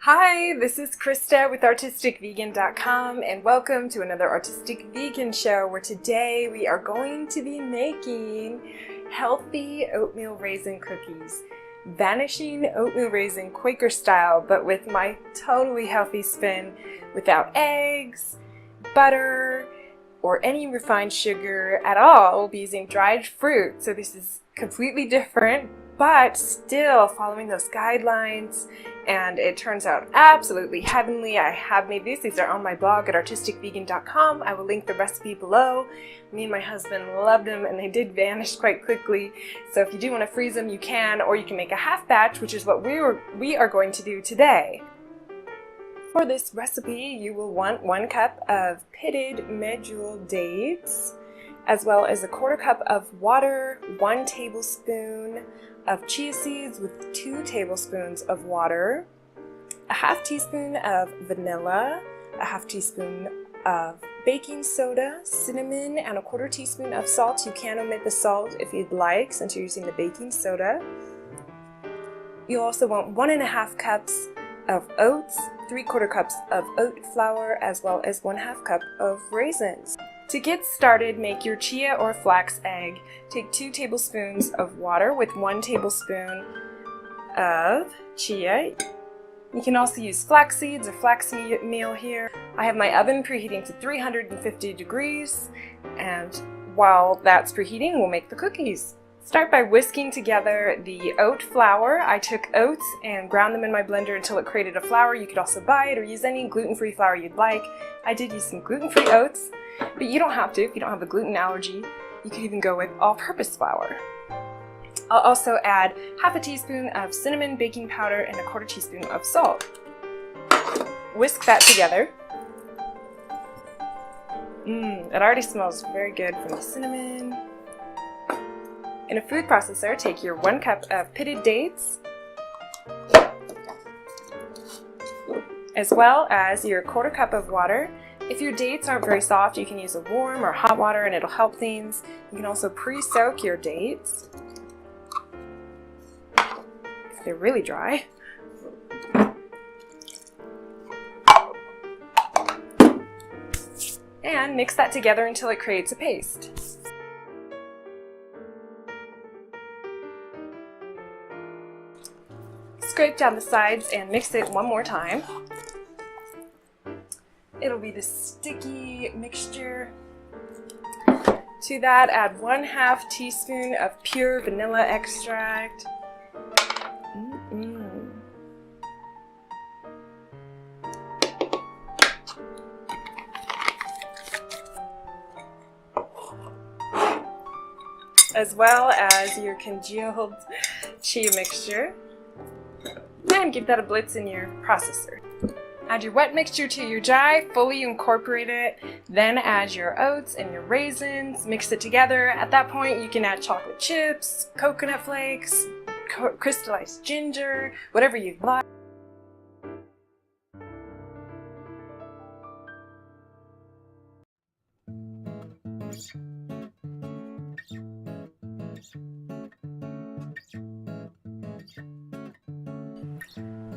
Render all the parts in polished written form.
Hi, this is Christa with ArtisticVegan.com and welcome to another Artistic Vegan show where today we are going to be making healthy oatmeal raisin cookies. Vanishing oatmeal raisin Quaker style, but with my totally healthy spin without eggs, butter, or any refined sugar at all. We'll be using dried fruit, so this is completely different, but still following those guidelines, and it turns out absolutely heavenly. I have made these are on my blog at artisticvegan.com. I will link the recipe below. Me and my husband loved them and they did vanish quite quickly, so if you do want to freeze them you can, or you can make a half batch, which is what we are going to do today. For this recipe you will want 1 cup of pitted medjool dates, as well as a 1/4 cup of water, 1 tablespoon of chia seeds with 2 tablespoons of water, a 1/2 teaspoon of vanilla, a 1/2 teaspoon of baking soda, cinnamon, and a 1/4 teaspoon of salt. You can omit the salt if you'd like, since you're using the baking soda. You'll also want 1 1/2 cups of oats, 3/4 cups of oat flour, as well as 1/2 cup of raisins. To get started, make your chia or flax egg. Take 2 tablespoons of water with 1 tablespoon of chia. You can also use flax seeds or flax meal here. I have my oven preheating to 350 degrees, and while that's preheating, we'll make the cookies. Start by whisking together the oat flour. I took oats and ground them in my blender until it created a flour. You could also buy it or use any gluten-free flour you'd like. I did use some gluten-free oats, but you don't have to if you don't have a gluten allergy. You could even go with all-purpose flour. I'll also add 1/2 teaspoon of cinnamon baking powder and a 1/4 teaspoon of salt. Whisk that together. It already smells very good from the cinnamon. In a food processor, take your 1 cup of pitted dates, as well as your 1/4 cup of water. If your dates aren't very soft, you can use a warm or hot water and it'll help things. You can also pre-soak your dates if they're really dry. And mix that together until it creates a paste. Scrape down the sides and mix it one more time. It'll be this sticky mixture. To that, add 1/2 teaspoon of pure vanilla extract. As well as your congealed chia mixture. And give that a blitz in your processor. Add your wet mixture to your dry, fully incorporate it, then add your oats and your raisins, mix it together. At that point you can add chocolate chips, coconut flakes, crystallized ginger, whatever you'd like.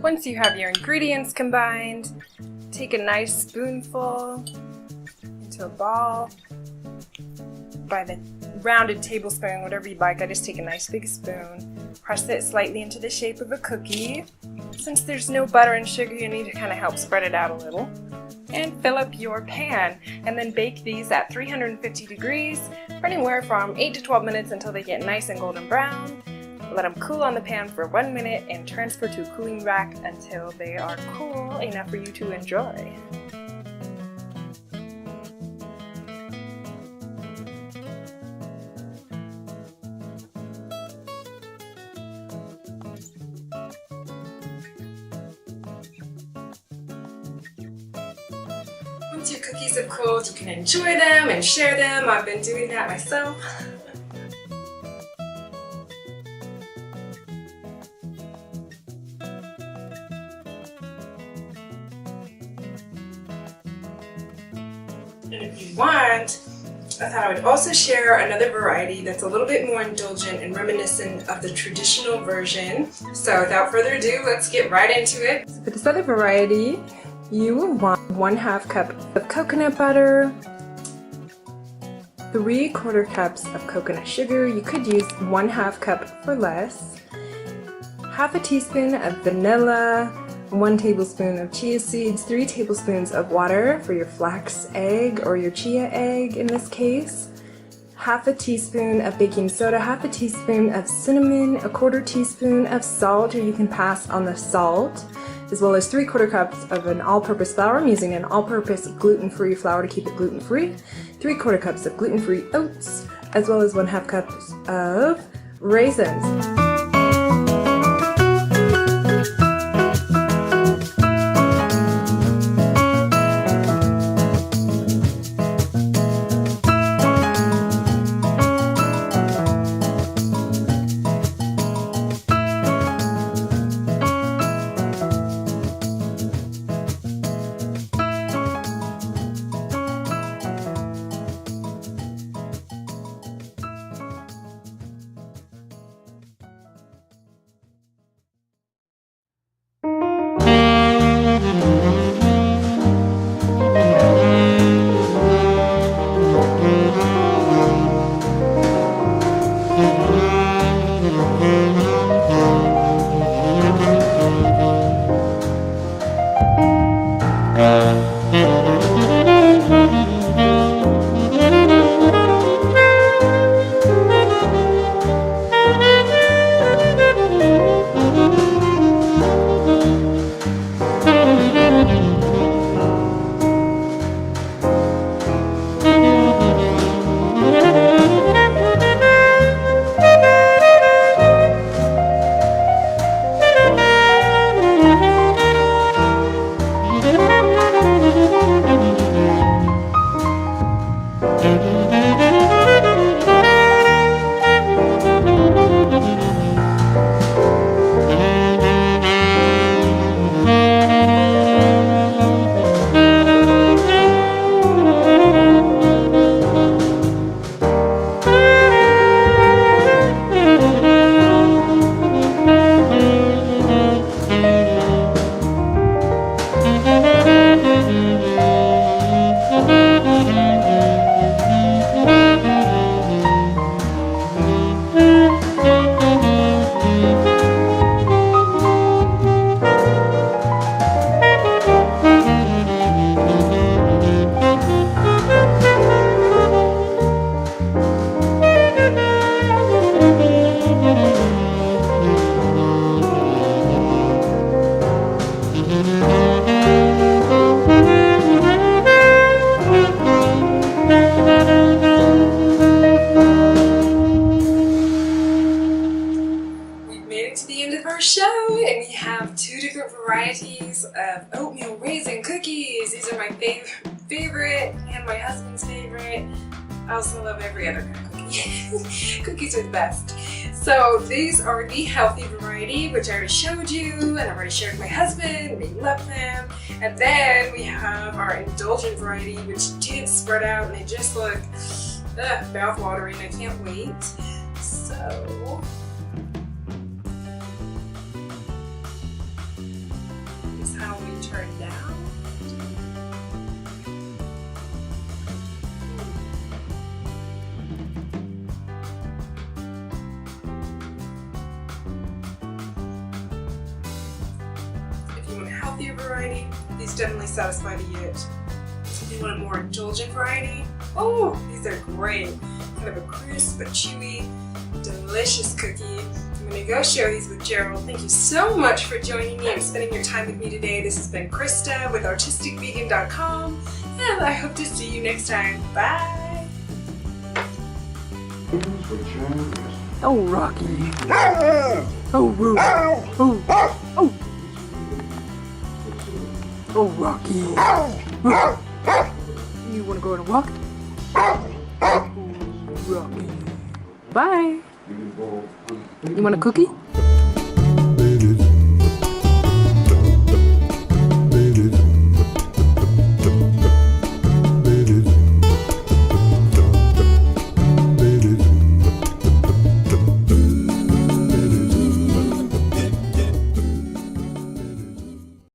Once you have your ingredients combined, take a nice spoonful into a ball. By the rounded tablespoon, whatever you'd like, I just take a nice big spoon, press it slightly into the shape of a cookie. Since there's no butter and sugar, you need to kind of help spread it out a little. And fill up your pan, and then bake these at 350 degrees for anywhere from 8 to 12 minutes until they get nice and golden brown. Let them cool on the pan for 1 minute and transfer to a cooling rack until they are cool enough for you to enjoy. Once your cookies have cooled, you can enjoy them and share them. I've been doing that myself. And if you want, I thought I would also share another variety that's a little bit more indulgent and reminiscent of the traditional version. So without further ado, let's get right into it. So for this other variety, you will want 1/2 cup of coconut butter, 3/4 cups of coconut sugar. You could use 1/2 cup for less, 1/2 teaspoon of vanilla, 1 tablespoon of chia seeds, 3 tablespoons of water for your flax egg or your chia egg in this case, 1/2 teaspoon of baking soda, 1/2 teaspoon of cinnamon, 1/4 teaspoon of salt, or you can pass on the salt, as well as 3/4 cups of an all-purpose flour. I'm using an all-purpose gluten-free flour to keep it gluten-free, 3/4 cups of gluten-free oats, as well as 1/2 cups of raisins. Show, and we have 2 different varieties of oatmeal raisin cookies. These are my favorite and my husband's favorite. I also love every other kind of cookie. Cookies are the best. So these are the healthy variety, which I already showed you, and I've already shared with my husband. We love them. And then we have our indulgent variety, which did spread out, and they just look mouth-watering. I can't wait. So how we turn down. If you want a healthier variety, these definitely satisfy the itch. If you want a more indulgent variety, oh, these are great. Kind of a crisp but chewy, delicious cookie. I'm going to go share these with Gerald. Thank you so much for joining me and spending your time with me today. This has been Christa with artisticvegan.com, and I hope to see you next time. Bye! Oh, Rocky. Oh, Roo. Oh, oh. Oh, Rocky. You want to go on a walk? Oh, Rocky. Bye. You want a cookie?